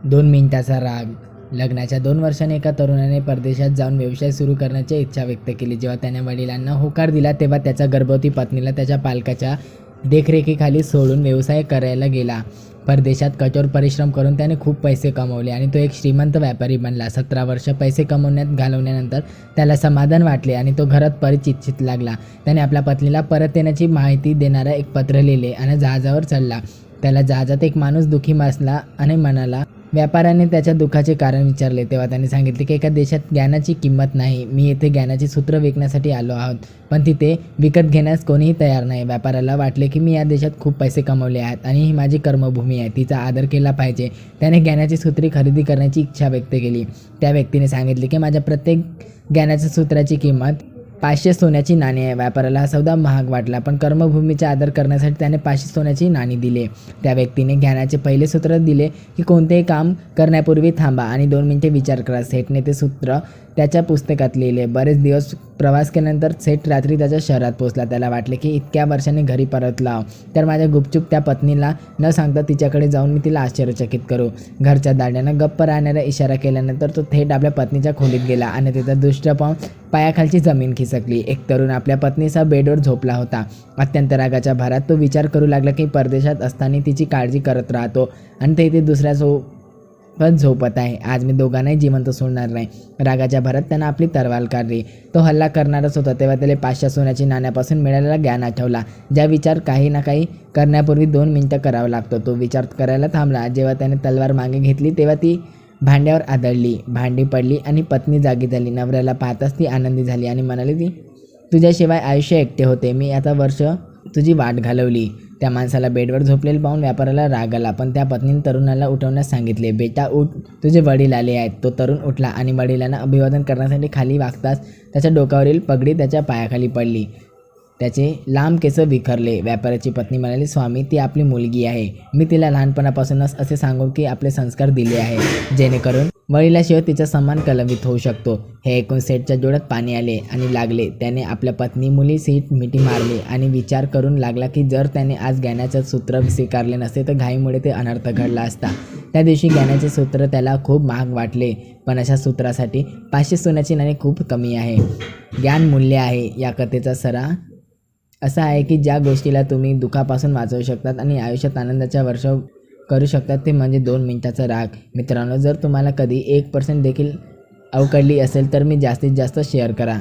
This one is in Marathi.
2 मिनिटाचा राग. लग्नाच्या 2 वर्षांनी एका तरुणाने परदेशात जाऊन व्यवसाय सुरू करण्याची इच्छा व्यक्त केली. जेव्हा त्याने वडिलांना होकार दिला तेव्हा त्याच्या गर्भवती पत्नीला त्याच्या पालकाच्या देखरेखीखाली सोडून व्यवसाय करायला गेला. परदेशात कठोर परिश्रम करून त्याने खूप पैसे कमवले आणि तो एक श्रीमंत व्यापारी बनला. 17 वर्ष पैसे कमवण्यात घालवल्यानंतर त्याला समाधान वाटले आणि तो घरात परत चिंतित लागला. त्याने आपल्या पत्नीला परत येण्याची माहिती देणारं एक पत्र लिहिले आणि जहाजावर चढला. त्याला जहाजात एक माणूस दुःखी बसला आणि म्हणाला. व्यापाऱ्याने त्याच्या दुःखाचे कारण विचारले तेव्हा त्याने सांगितले की एका देशात ज्ञानाची किंमत नाही. मी येथे ज्ञानाची सूत्र विकण्यासाठी आलो आहोत, पण तिथे विकत घेण्यास कोणीही तयार नाही. व्यापाऱ्याला वाटले की मी या देशात खूप पैसे कमवले आहेत आणि ही माझी कर्मभूमी आहे, तिचा आदर केला पाहिजे. त्याने ज्ञानाची सूत्रे खरेदी करण्याची इच्छा व्यक्त केली. त्या व्यक्तीने सांगितले की माझ्या प्रत्येक ज्ञानाच्या सूत्राची किंमत 500 सोन्याची नाणी आहे. व्यापाऱ्याला हा सौदा महाग वाटला, पण कर्मभूमीचा आदर करण्यासाठी त्याने 500 सोन्याची नाणी दिले. त्या व्यक्तीने ज्ञानाचे पहिले सूत्र दिले की कोणतेही काम करण्यापूर्वी थांबा आणि 2 मिनिटे विचार करा. सेठने ते सूत्र त्याच्या पुस्तकात लिहिले. बरेच दिवस प्रवास केल्यानंतर सेठ रात्री त्याच्या शहरात पोहोचला. त्याला वाटले की इतक्या वर्षांनी घरी परतला तर माझ्या गुपचूप त्या पत्नीला न सांगता तिच्याकडे जाऊन मी तिला आश्चर्यचकित करू. घरच्या दाड्यानं गप्प राहण्याचा इशारा केल्यानंतर तो थेट आपल्या पत्नीच्या खोलीत गेला आणि तिचा दृष्ट पाहून पायाखालची जमीन खिसकली. एक तरुण आपल्या पत्नीसह बेडवर झोपला होता. अत्यंत रागाच्या भारात तो विचार करू लागला की परदेशात असताना तिची काळजी करत राहतो आणि ते इथे दुसऱ्यासोबत झोपत आहे. आज मी दोघांनाही जिवंत सोडणार नाही. रागाच्या भरात त्यानं आपली तरवाल काढली. तो हल्ला करणारच होता तेव्हा त्याला 500 सोन्याची नाण्यापासून मिळालेला ज्ञान आठवला. ज्या विचार काही ना काही करण्यापूर्वी 2 मिनिटं करावा लागतो. तो विचार करायला थांबला. जेव्हा त्याने तलवार मागे घेतली तेव्हा ती भांड्यावर आदळली. भांडी पडली आणि पत्नी जागी झाली. नवऱ्याला पाहताच ती आनंदी झाली आणि म्हणाली ती तुझ्याशिवाय आयुष्य एकटे होते. मी आता वर्ष तुझी वाट घालवली. त्या माणसाला बेडवर झोपलेलं पाहून व्यापाऱ्याला राग आला, पण त्या पत्नीने तरुणाला उठवण्यास सांगितले. बेटा उठ, तुझे वडील आले आहेत. तो तरुण उठला आणि वडिलांना अभिवादन करण्यासाठी खाली वागताच त्याच्या डोक्यावरील पगडी त्याच्या पायाखाली पडली. त्याचे लांब केस विखरले. व्यापाऱ्याची पत्नी म्हणाली, स्वामी, ती आपली मुलगी आहे. मी तिला लहानपणापासूनच असे सांगू की आपले संस्कार दिले आहे जेणेकरून वडिलाशिवाय तिचा सन्मान कलंबित होऊ शकतो. हे ऐकून सेठच्या डोळ्यात पाणी आले आणि लागले. त्याने आपल्या पत्नी मुली सीट मिठी मारली आणि विचार करून लागला की जर त्याने आज ज्ञानाचे सूत्र स्वीकारले नसते तर घाईमुळे ते अनर्थ घडला असता. त्या दिवशी ज्ञानाचे सूत्र त्याला खूप महाग वाटले, पण अशा सूत्रासाठी 500 सोन्याची नाणी खूप कमी आहे. ज्ञान मूल्य आहे. या कथेचा सरा असा आहे की ज्या गोष्टीला तुम्ही दुःखापासून वाचवू शकतात आणि आयुष्यात आनंदाच्या वर्ष करू शकतात ते म्हणजे 2 मिनिटाचा राग. मित्रांनो, जर तुम्हाला कधी 1% देखील अवकळली असेल तर मी जास्तीत जास्त शेअर करा.